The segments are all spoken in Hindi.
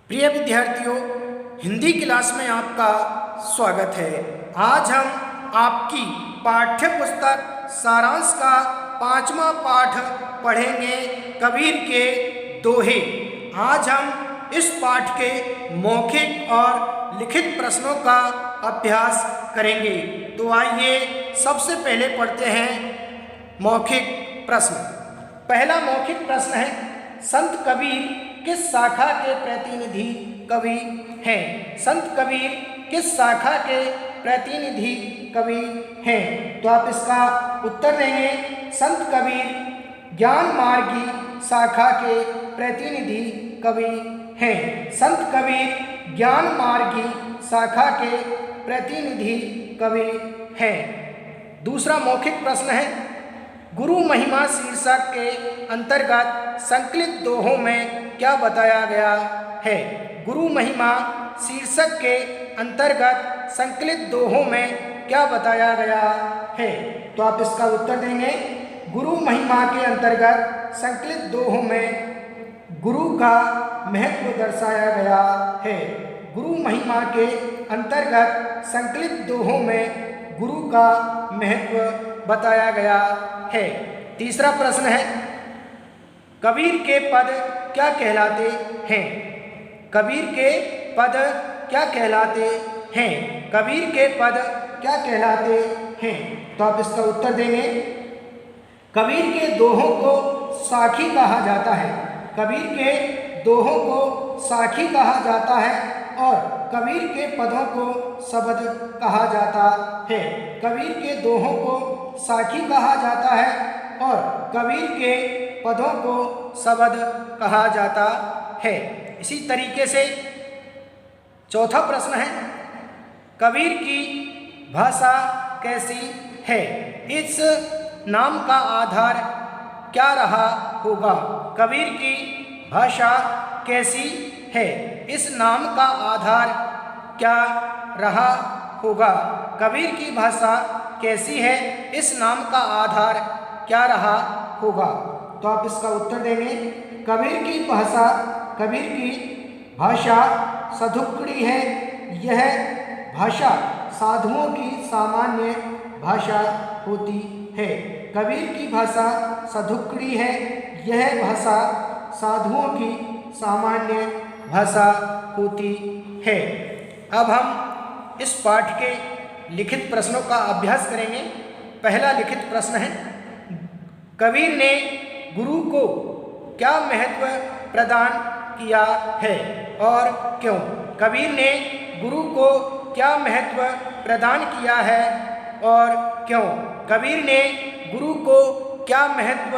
प्रिय विद्यार्थियों, हिंदी क्लास में आपका स्वागत है। आज हम आपकी पाठ्य पुस्तक सारांश का 5वां पाठ पढ़ेंगे, कबीर के दोहे। आज हम इस पाठ के मौखिक और लिखित प्रश्नों का अभ्यास करेंगे। तो आइए सबसे पहले पढ़ते हैं मौखिक प्रश्न। पहला मौखिक प्रश्न है, संत कबीर किस शाखा के प्रतिनिधि कवि हैं? संत कबीर किस शाखा के प्रतिनिधि कवि हैं? तो आप इसका उत्तर देंगे, संत कबीर ज्ञान मार्गी शाखा के प्रतिनिधि कवि हैं। संत कबीर ज्ञान मार्गी शाखा के प्रतिनिधि कवि हैं। दूसरा मौखिक प्रश्न है, गुरु महिमा शीर्षक के अंतर्गत संकलित दोहों में क्या बताया गया है? गुरु महिमा शीर्षक के अंतर्गत संकलित दोहों में क्या बताया गया है? तो आप इसका उत्तर देंगे, गुरु महिमा के अंतर्गत संकलित दोहों में गुरु का महत्व दर्शाया गया है। गुरु महिमा के अंतर्गत संकलित दोहों में गुरु का महत्व बताया गया है। तीसरा प्रश्न है, कबीर के पद क्या कहलाते हैं? कबीर के पद क्या कहलाते हैं? कबीर के पद क्या कहलाते हैं? तो आप इसका उत्तर देंगे, कबीर के दोहों को साखी कहा जाता है। कबीर के दोहों को साखी कहा जाता है और कबीर के पदों को शब्द कहा जाता है। कबीर के दोहों को साखी कहा जाता है और कबीर के पदों को शब्द कहा जाता है। इसी तरीके से चौथा प्रश्न है, कबीर की भाषा कैसी है? इस नाम का आधार क्या रहा होगा? कबीर की भाषा कैसी है? इस नाम का आधार क्या रहा होगा? कबीर की भाषा कैसी है? इस नाम का आधार क्या रहा होगा? तो आप इसका उत्तर देंगे, कबीर की भाषा सधुक्कड़ी है। यह भाषा साधुओं की सामान्य भाषा होती है। कबीर की भाषा सधुक्कड़ी है। यह भाषा साधुओं की सामान्य भाषा होती है। अब हम इस पाठ के लिखित प्रश्नों का अभ्यास करेंगे। पहला लिखित प्रश्न है, कबीर ने गुरु को क्या महत्व प्रदान किया है और क्यों? कबीर ने गुरु को क्या महत्व प्रदान किया है और क्यों? कबीर ने गुरु को क्या महत्व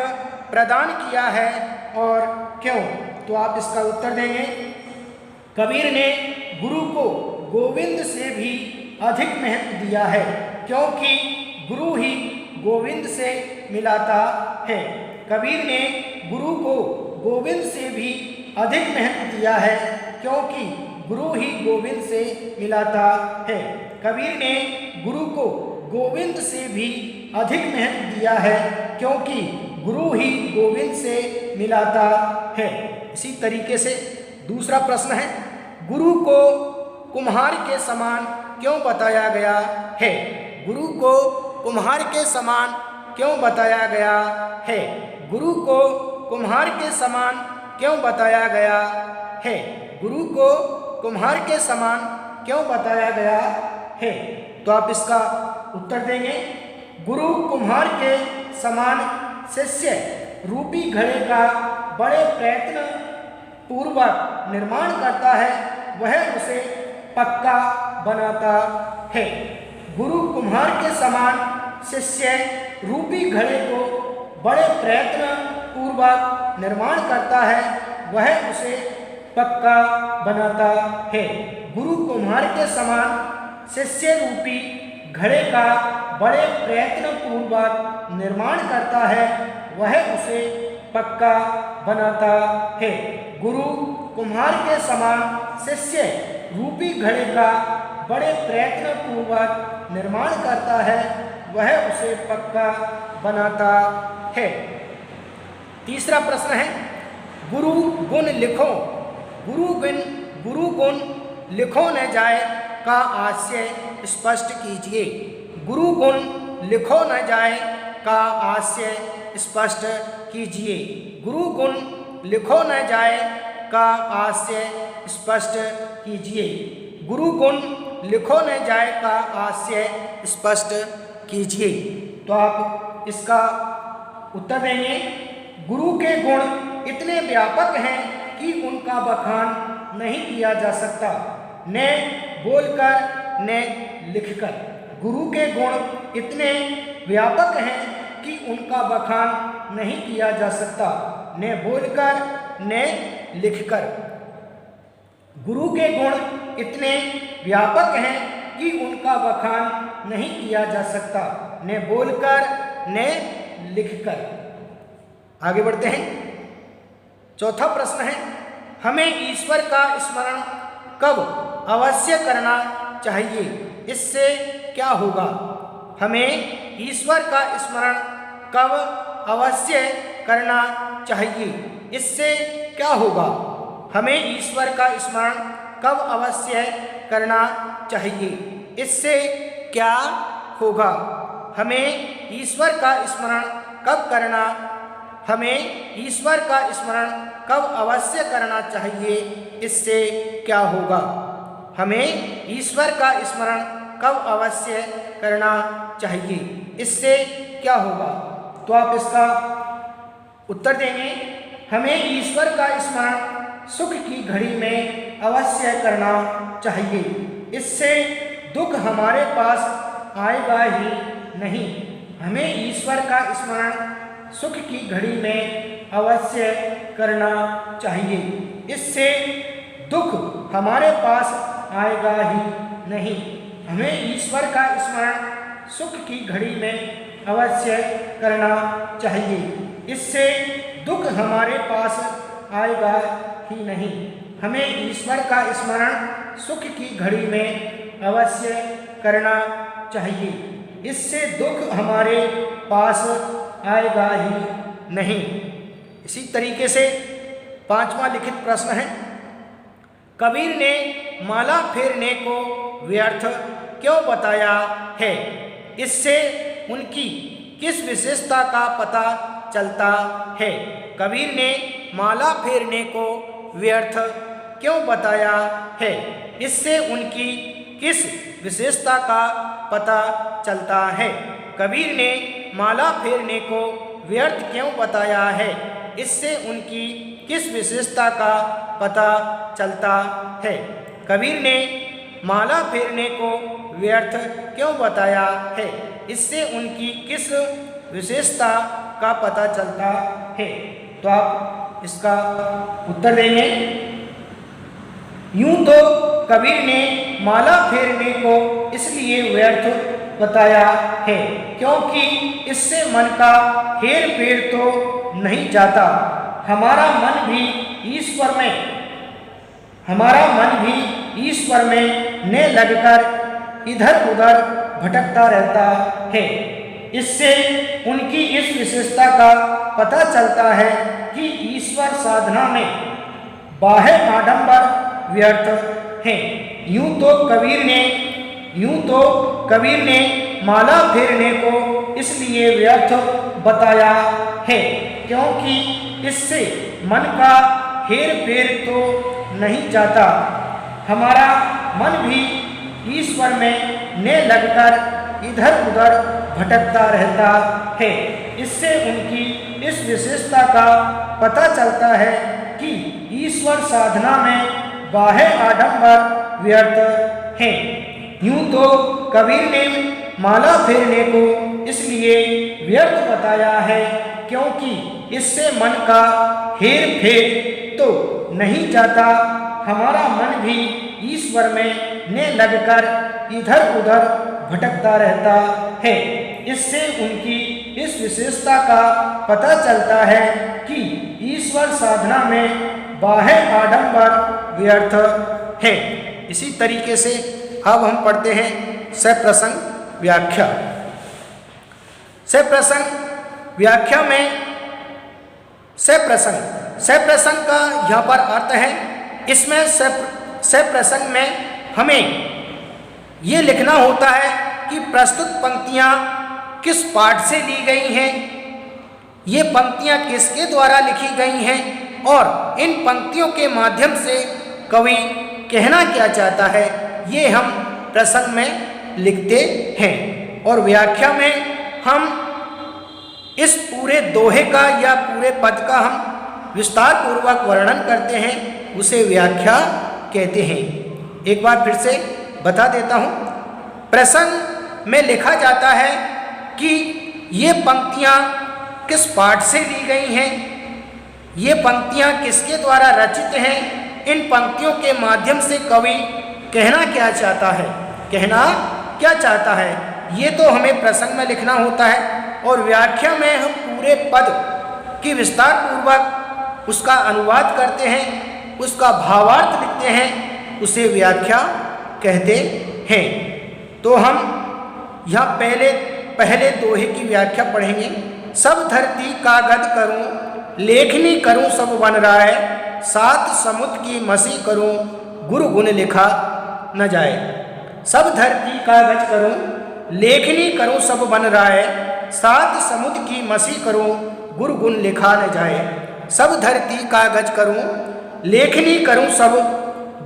प्रदान किया है और क्यों? तो आप इसका उत्तर देंगे, कबीर ने गुरु को गोविंद से भी अधिक महत्व दिया है, क्योंकि गुरु ही गोविंद से मिलाता है। कबीर ने गुरु को गोविंद से भी अधिक महत्व दिया है, क्योंकि गुरु ही गोविंद से मिलाता है। कबीर ने गुरु को गोविंद से भी अधिक महत्व दिया है, क्योंकि गुरु ही गोविंद से मिलाता है। इसी तरीके से दूसरा प्रश्न है, गुरु को कुम्हार के समान क्यों बताया गया है? गुरु को कुम्हार के समान क्यों बताया गया है? गुरु को कुम्हार के समान क्यों बताया गया है? गुरु को कुम्हार के समान क्यों बताया गया है? तो आप इसका उत्तर देंगे, गुरु कुम्हार के समान शिष्य रूपी घड़े का बड़े प्रयत्न पूर्वक निर्माण करता है, वह उसे पक्का बनाता है। गुरु कुम्हार के समान शिष्य रूपी घड़े को बड़े प्रयत्न पूर्वक निर्माण करता है, वह उसे पक्का बनाता है। गुरु कुम्हार के समान शिष्य रूपी घड़े का बड़े प्रयत्न पूर्वक निर्माण करता है, वह उसे पक्का बनाता है। गुरु कुम्हार के समान शिष्य रूपी घड़े का बड़े प्रयत्न पूर्वक निर्माण करता है, वह उसे पक्का बनाता है। तीसरा प्रश्न है, गुरु गुण लिखो। गुरु गुरु गुण लिखो न जाए का आशय स्पष्ट कीजिए। गुरु गुण लिखो न जाए का आशय स्पष्ट कीजिए। गुरु गुण लिखो न जाए का आशय स्पष्ट कीजिए। गुरु गुण लिखो न जाए का आशय स्पष्ट कीजिए। तो आप इसका उत्तर देंगे। गुरु के गुण इतने व्यापक हैं कि उनका बखान नहीं किया जा सकता, न बोलकर न लिखकर। गुरु के गुण इतने व्यापक हैं कि उनका बखान नहीं किया जा सकता, न बोलकर न लिखकर। गुरु के गुण इतने व्यापक हैं कि उनका बखान नहीं किया जा सकता, न बोलकर न लिखकर। आगे बढ़ते हैं। चौथा प्रश्न है, हमें ईश्वर का स्मरण कब अवश्य करना चाहिए, इससे क्या होगा? हमें ईश्वर का स्मरण कब अवश्य करना चाहिए, इससे क्या होगा? हमें ईश्वर का स्मरण कब अवश्य करना चाहिए, इससे क्या होगा? हमें ईश्वर का स्मरण कब करना हमें ईश्वर का स्मरण कब अवश्य करना चाहिए, इससे क्या होगा? हमें ईश्वर का स्मरण कब अवश्य करना चाहिए, इससे क्या होगा? तो आप इसका उत्तर देंगे। हमें ईश्वर का स्मरण सुख की घड़ी में अवश्य करना चाहिए, इससे दुख हमारे पास आएगा ही नहीं। हमें ईश्वर का स्मरण सुख की घड़ी में अवश्य करना चाहिए, इससे दुख हमारे पास आएगा ही नहीं। हमें ईश्वर का स्मरण सुख की घड़ी में अवश्य करना चाहिए, इससे दुख हमारे पास आएगा ही नहीं। हमें ईश्वर का स्मरण सुख की घड़ी में अवश्य करना चाहिए, इससे दुख हमारे पास आएगा ही नहीं। इसी तरीके से पांचवा लिखित प्रश्न है, कबीर ने माला फेरने को व्यर्थ क्यों बताया है, इससे उनकी किस विशेषता का पता चलता है? कबीर ने माला फेरने को व्यर्थ क्यों बताया है, इससे उनकी किस विशेषता का पता चलता है? कबीर ने माला फेरने को व्यर्थ क्यों बताया है, इससे उनकी किस विशेषता का पता चलता है? कबीर ने माला फेरने को व्यर्थ क्यों बताया है, इससे उनकी किस विशेषता का पता चलता है? तो आप इसका उत्तर देंगे। यूं तो कबीर ने माला फेरने को इसलिए व्यर्थ बताया है क्योंकि इससे मन का हेर फेर तो नहीं जाता। हमारा मन भी ईश्वर में न लगकर इधर उधर भटकता रहता है। इससे उनकी इस विशेषता का पता चलता है कि ईश्वर साधना में बाह्य आडंबर व्यर्थ हैं। यूं तो कबीर ने माला फेरने को इसलिए व्यर्थ बताया है क्योंकि इससे मन का हेर फेर तो नहीं जाता। हमारा मन भी ईश्वर में न लगकर इधर उधर भटकता रहता है। इससे उनकी इस विशेषता का पता चलता है कि ईश्वर साधना में बाह्य आडंबर व्यर्थ हैं। यूं तो कबीर ने माला फेरने को इसलिए व्यर्थ बताया है क्योंकि इससे मन का हेर फेर तो नहीं जाता। हमारा मन भी ईश्वर में न लगकर इधर उधर भटकता रहता है। इससे उनकी इस विशेषता का पता चलता है कि ईश्वर साधना में बाह्य आडंबर व्यर्थ है। इसी तरीके से अब हम पढ़ते हैं सप्रसंग व्याख्या। सप्रसंग व्याख्या में सप्रसंग का यहाँ पर अर्थ है, इसमें सप्रसंग में हमें ये लिखना होता है कि प्रस्तुत पंक्तियाँ किस पाठ से ली गई हैं, ये पंक्तियाँ किसके द्वारा लिखी गई हैं और इन पंक्तियों के माध्यम से कवि कहना क्या चाहता है, ये हम प्रसंग में लिखते हैं। और व्याख्या में हम इस पूरे दोहे का या पूरे पद का हम विस्तार पूर्वक वर्णन करते हैं, उसे व्याख्या कहते हैं। एक बार फिर से बता देता हूँ। प्रसंग में लिखा जाता है कि ये पंक्तियाँ किस पाठ से ली गई हैं, ये पंक्तियाँ किसके द्वारा रचित हैं, इन पंक्तियों के माध्यम से कवि कहना क्या चाहता है, कहना क्या चाहता है, ये तो हमें प्रसंग में लिखना होता है। और व्याख्या में हम पूरे पद की विस्तार पूर्वक उसका अनुवाद करते हैं, उसका भावार्थ लिखते हैं, उसे व्याख्या कहते हैं। तो हम यहाँ पहले दोहे की व्याख्या पढ़ेंगे। सब धरती कागज करूं, लेखनी करूं सब बन रहा है, सात समुद्र की मसी करूं, गुरु गुण लिखा न जाए। सब धरती कागज करूं, लेखनी करूं सब बन रहा है, सात समुद्र की मसी करूं, गुरु गुण लिखा न जाए। सब धरती कागज करूं, लेखनी करूं सब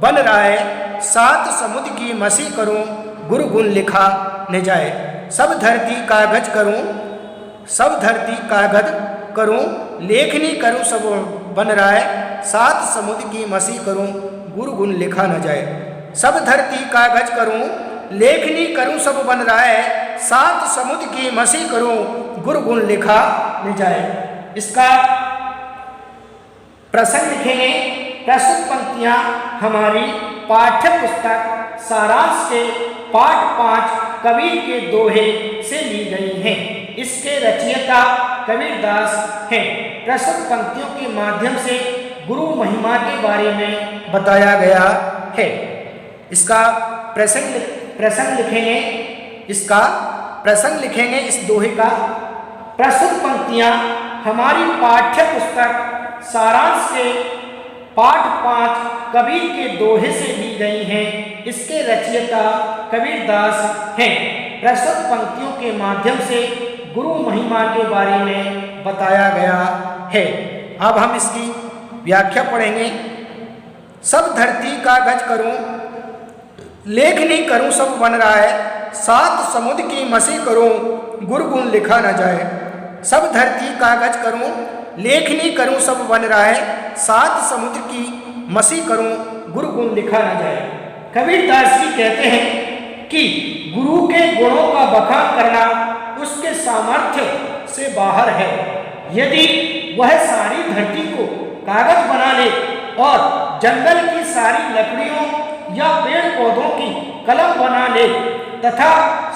बन रहा है, सात समुद्र की मसी करूं, गुरु गुण लिखा न जाए। सब धरती कागज करूं, सब धरती कागज करूं, लेखनी करूं सब बन रहा है, सात समुद्र की मसी करूं, गुरु गुण लिखा न जाए। सब धरती कागज करूं, लेखनी करूं सब बन रहा है, सात समुद्र की मसी करूं, गुरु गुण लिखा न जाए। इसका प्रसंग लिखेंगे। प्रस्तुत पंक्तियां हमारी पाठ्य पुस्तक सारांश के पाठ 5 कबीर के दोहे से ली गई हैं। इसके रचयिता कबीरदास हैं। प्रस्तुत पंक्तियों के माध्यम से गुरु महिमा के बारे में बताया गया है। इसका प्रसंग लिखेंगे। इसका प्रसंग लिखेंगे इस दोहे का। प्रस्तुत पंक्तियां हमारी पाठ्य पुस्तक सारांश के पाठ 5 कबीर के दोहे से ली गई हैं। इसके रचयिता कबीरदास हैं। प्रस्तुत पंक्तियों के माध्यम से गुरु महिमा के बारे में बताया गया है। अब हम इसकी व्याख्या पढ़ेंगे। सब धरती कागज करूं, लेखनी करूं सब बन रहा है, सात समुद्र की मसी करूं, गुरु गुण लिखा न जाए। सब धरती कागज करूं, लेखनी करूं सब बन रहा है, सात समुद्र की मसी करूं, गुरु गुण लिखा न जाए। कबीरदास जी कहते हैं कि गुरु के गुणों का बखान करना उसके सामर्थ्य से बाहर है। यदि वह सारी धरती को कागज बना ले और जंगल की सारी लकड़ियों या पेड़ पौधों की कलम बना ले तथा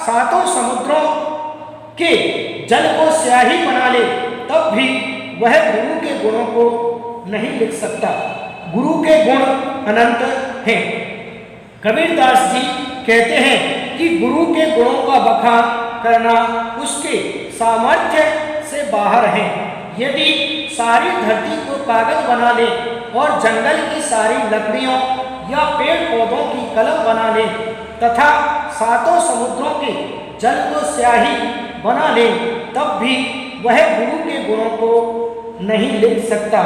सातों समुद्रों के जल को स्याही बना ले, तब भी वह गुरु के गुणों को नहीं लिख सकता। गुरु के गुण अनंत हैं। कबीरदास जी कहते हैं कि गुरु के गुणों का बखान करना उसके सामर्थ्य से बाहर है। यदि सारी धरती को कागज बना ले और जंगल की सारी लकड़ियों या पेड़ पौधों की कलम बना ले तथा सातों समुद्रों के जल को स्याही बना ले, तब भी वह गुरु के गुणों को नहीं लिख सकता।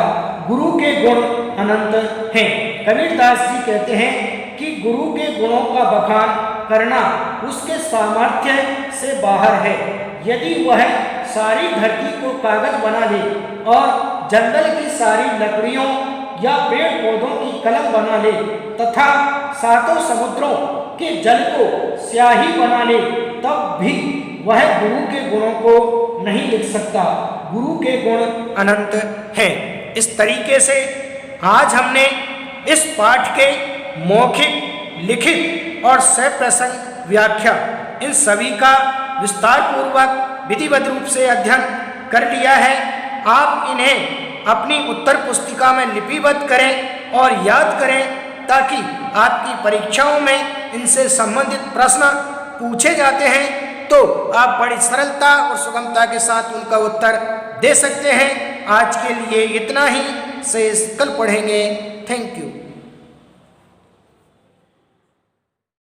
गुरु के गुण अनंत हैं। कबीरदास जी कहते हैं कि गुरु के गुणों का बखान करना उसके सामर्थ्य से बाहर है। यदि वह सारी धरती को कागज बना ले और जंगल की सारी लकड़ियों या पेड़ पौधों की कलम बना ले तथा सातों समुद्रों के जल को स्याही बना ले, तब भी वह गुरु के गुणों को नहीं लिख सकता। गुरु के गुण अनंत हैं। इस तरीके से आज हमने इस पाठ के मौखिक, लिखित और सप्रसंग व्याख्या इन सभी का विस्तार पूर्वक विधिवत रूप से अध्ययन कर लिया है। आप इन्हें अपनी उत्तर पुस्तिका में लिपिबद्ध करें और याद करें, ताकि आपकी परीक्षाओं में इनसे संबंधित प्रश्न पूछे जाते हैं तो आप बड़ी सरलता और सुगमता के साथ उनका उत्तर दे सकते हैं। आज के लिए इतना ही, शेष कल पढ़ेंगे। Thank you.